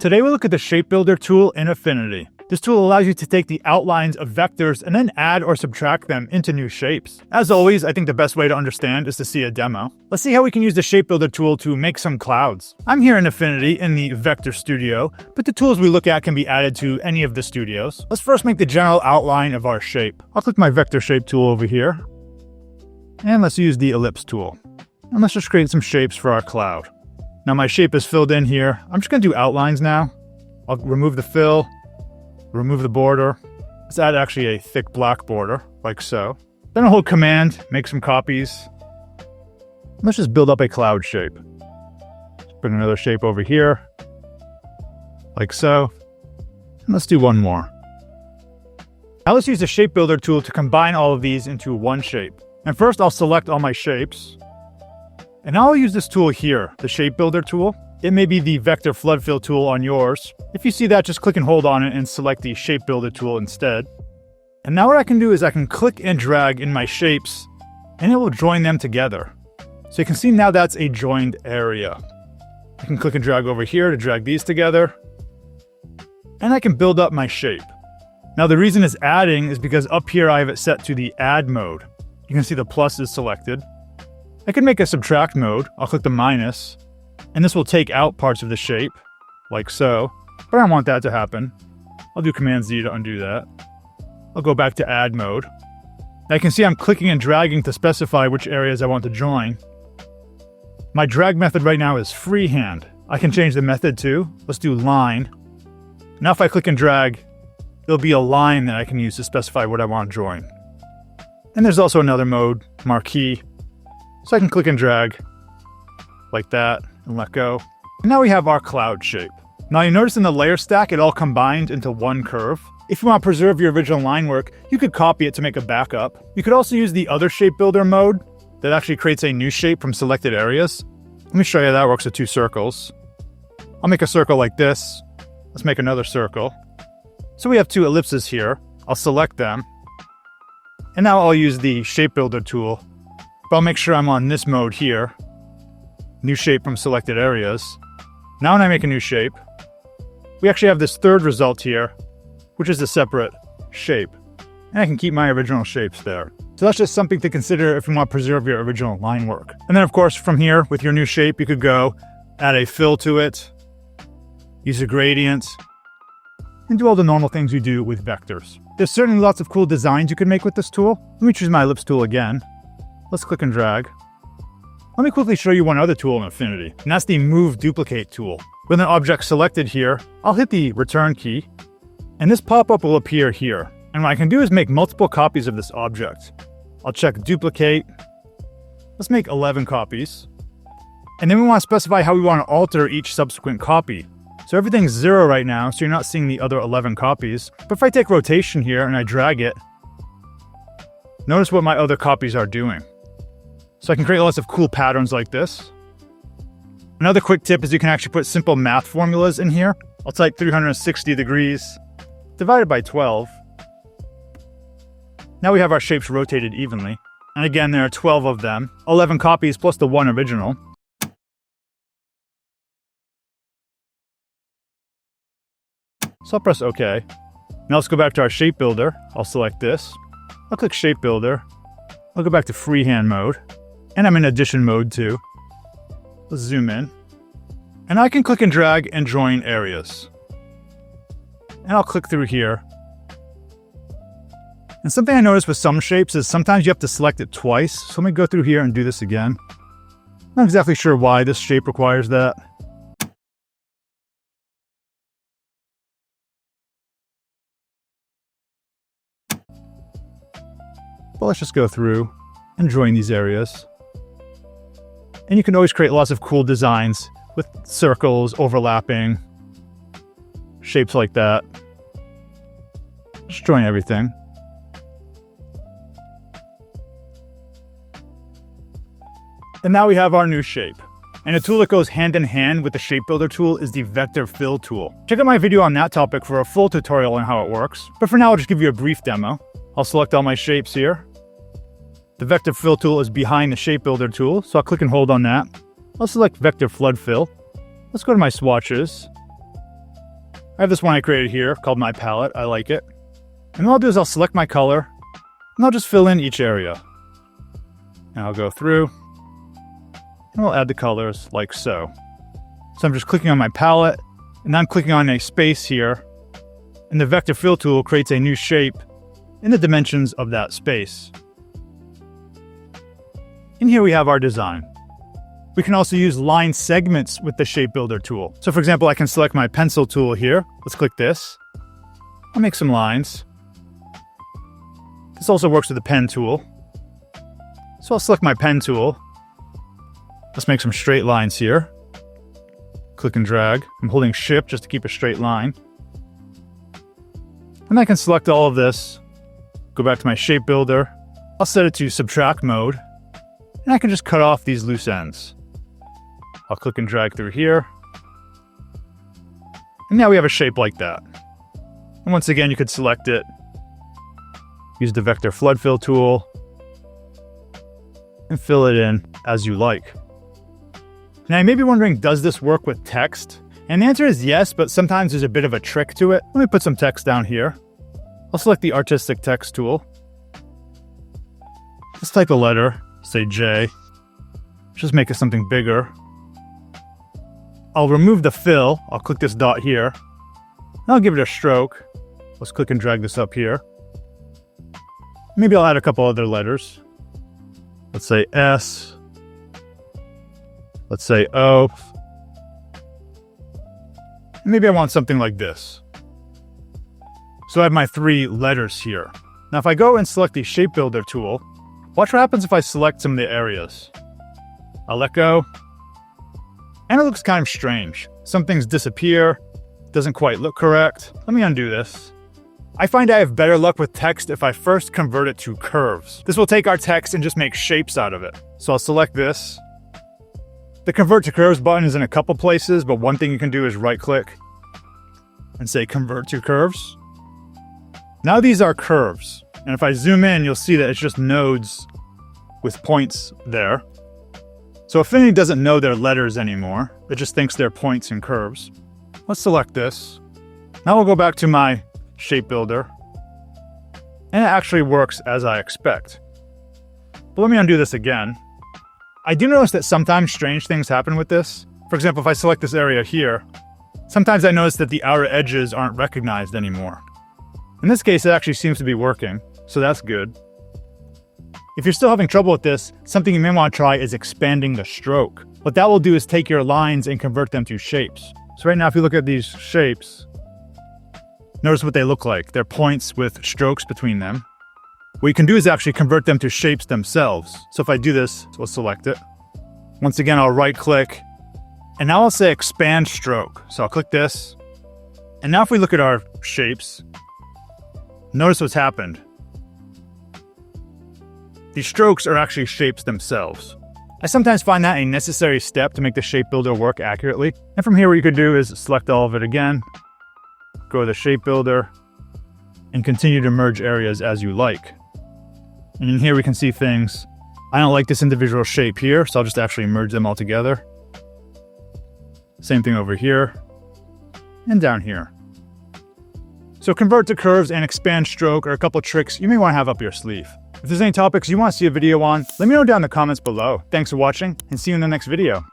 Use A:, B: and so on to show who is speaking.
A: Today we look at the Shape Builder tool in Affinity. This tool allows you to take the outlines of vectors and then add or subtract them into new shapes. As always, I think the best way to understand is to see a demo. Let's see how we can use the Shape Builder tool to make some clouds. I'm here in Affinity in the Vector Studio, but the tools we look at can be added to any of the studios. Let's first make the general outline of our shape. I'll click my Vector Shape tool over here, and let's use the Ellipse tool. And let's just create some shapes for our cloud. Now my shape is filled in here. I'm just going to do outlines now. I'll remove the fill, remove the border. Let's add actually a thick black border, like so. Then I'll hold Command, make some copies. Let's just build up a cloud shape. Put another shape over here, like so. And let's do one more. Now let's use the Shape Builder tool to combine all of these into one shape. And first I'll select all my shapes. And I'll use this tool here, the Shape Builder tool. It may be the Vector Flood Fill tool on yours. If you see that, just click and hold on it and select the Shape Builder tool instead. And now what I can do is I can click and drag in my shapes, and it will join them together. So you can see now that's a joined area. I can click and drag over here to drag these together. And I can build up my shape. Now the reason it's adding is because up here I have it set to the Add mode. You can see the plus is selected. I can make a Subtract mode. I'll click the minus. And this will take out parts of the shape, like so. But I don't want that to happen. I'll do Command Z to undo that. I'll go back to Add mode. Now you can see I'm clicking and dragging to specify which areas I want to join. My drag method right now is freehand. I can change the method too. Let's do line. Now if I click and drag, there'll be a line that I can use to specify what I want to join. And there's also another mode, marquee. So I can click and drag, like that, and let go. And now we have our cloud shape. Now you notice in the layer stack, it all combined into one curve. If you want to preserve your original line work, you could copy it to make a backup. You could also use the other shape builder mode that actually creates a new shape from selected areas. Let me show you how that works with two circles. I'll make a circle like this. Let's make another circle. So we have two ellipses here. I'll select them. And now I'll use the shape builder tool. But I'll make sure I'm on this mode here. New shape from selected areas. Now when I make a new shape, we actually have this third result here, which is a separate shape. And I can keep my original shapes there. So that's just something to consider if you want to preserve your original line work. And then of course from here, with your new shape, you could go add a fill to it, use a gradient, and do all the normal things you do with vectors. There's certainly lots of cool designs you can make with this tool. Let me choose my ellipse tool again. Let's click and drag. Let me quickly show you one other tool in Affinity, and that's the Move Duplicate tool. With an object selected here, I'll hit the Return key, and this pop-up will appear here. And what I can do is make multiple copies of this object. I'll check Duplicate. Let's make 11 copies. And then we want to specify how we want to alter each subsequent copy. So everything's 0 right now, so you're not seeing the other 11 copies. But if I take rotation here and I drag it, notice what my other copies are doing. So I can create lots of cool patterns like this. Another quick tip is you can actually put simple math formulas in here. I'll type 360 degrees divided by 12. Now we have our shapes rotated evenly. And again, there are 12 of them, 11 copies plus the one original. So I'll press OK. Now let's go back to our shape builder. I'll select this. I'll click Shape Builder. I'll go back to freehand mode. And I'm in addition mode too. Let's zoom in. And I can click and drag and join areas. And I'll click through here. And something I noticed with some shapes is sometimes you have to select it twice. So let me go through here and do this again. Not exactly sure why this shape requires that. But let's just go through and join these areas. And you can always create lots of cool designs with circles overlapping, shapes like that. Just join everything. And now we have our new shape. And a tool that goes hand in hand with the Shape Builder tool is the Vector Fill tool. Check out my video on that topic for a full tutorial on how it works. But for now, I'll just give you a brief demo. I'll select all my shapes here. The Vector Fill tool is behind the Shape Builder tool, so I'll click and hold on that. I'll select Vector Flood Fill. Let's go to my swatches. I have this one I created here called my palette. I like it. And what I'll do is I'll select my color and I'll just fill in each area. And I'll go through and I'll add the colors like so. So I'm just clicking on my palette and I'm clicking on a space here. And the vector fill tool creates a new shape in the dimensions of that space. And here we have our design. We can also use line segments with the shape builder tool. So for example, I can select my pencil tool here. Let's click this. I'll make some lines. This also works with the pen tool. So I'll select my pen tool. Let's make some straight lines here. Click and drag. I'm holding shift just to keep a straight line. And I can select all of this. Go back to my shape builder. I'll set it to subtract mode. And I can just cut off these loose ends. I'll click and drag through here. And now we have a shape like that. And once again, you could select it. Use the vector flood fill tool. And fill it in as you like. Now you may be wondering, does this work with text? And the answer is yes, but sometimes there's a bit of a trick to it. Let me put some text down here. I'll select the artistic text tool. Let's type a letter, say J. Just make it something bigger. I'll remove the fill. I'll click this dot here. And I'll give it a stroke. Let's click and drag this up here. Maybe I'll add a couple other letters. Let's say S. Let's say O. And maybe I want something like this. So I have my 3 letters here. Now if I go and select the shape builder tool, watch what happens if I select some of the areas. I'll let go. And it looks kind of strange. Some things disappear. Doesn't quite look correct. Let me undo this. I find I have better luck with text if I first convert it to curves. This will take our text and just make shapes out of it. So I'll select this. The convert to curves button is in a couple places, but one thing you can do is right click and say convert to curves. Now these are curves. And if I zoom in, you'll see that it's just nodes with points there. So Affinity doesn't know they're letters anymore. It just thinks they're points and curves. Let's select this. Now we'll go back to my shape builder. And it actually works as I expect. But let me undo this again. I do notice that sometimes strange things happen with this. For example, if I select this area here, sometimes I notice that the outer edges aren't recognized anymore. In this case, it actually seems to be working, so that's good. If you're still having trouble with this, something you may want to try is expanding the stroke. What that will do is take your lines and convert them to shapes. So right now, if you look at these shapes, notice what they look like. They're points with strokes between them. What you can do is actually convert them to shapes themselves. So if I do this, we'll select it. Once again, I'll right click, and now I'll say expand stroke. So I'll click this. And now if we look at our shapes, notice what's happened. These strokes are actually shapes themselves. I sometimes find that a necessary step to make the shape builder work accurately. And from here, what you could do is select all of it again, go to the shape builder, and continue to merge areas as you like. And in here we can see things. I don't like this individual shape here, so I'll just actually merge them all together. Same thing over here, and down here. So convert to curves and expand stroke are a couple tricks you may want to have up your sleeve. If there's any topics you want to see a video on, let me know down in the comments below. Thanks for watching, and see you in the next video.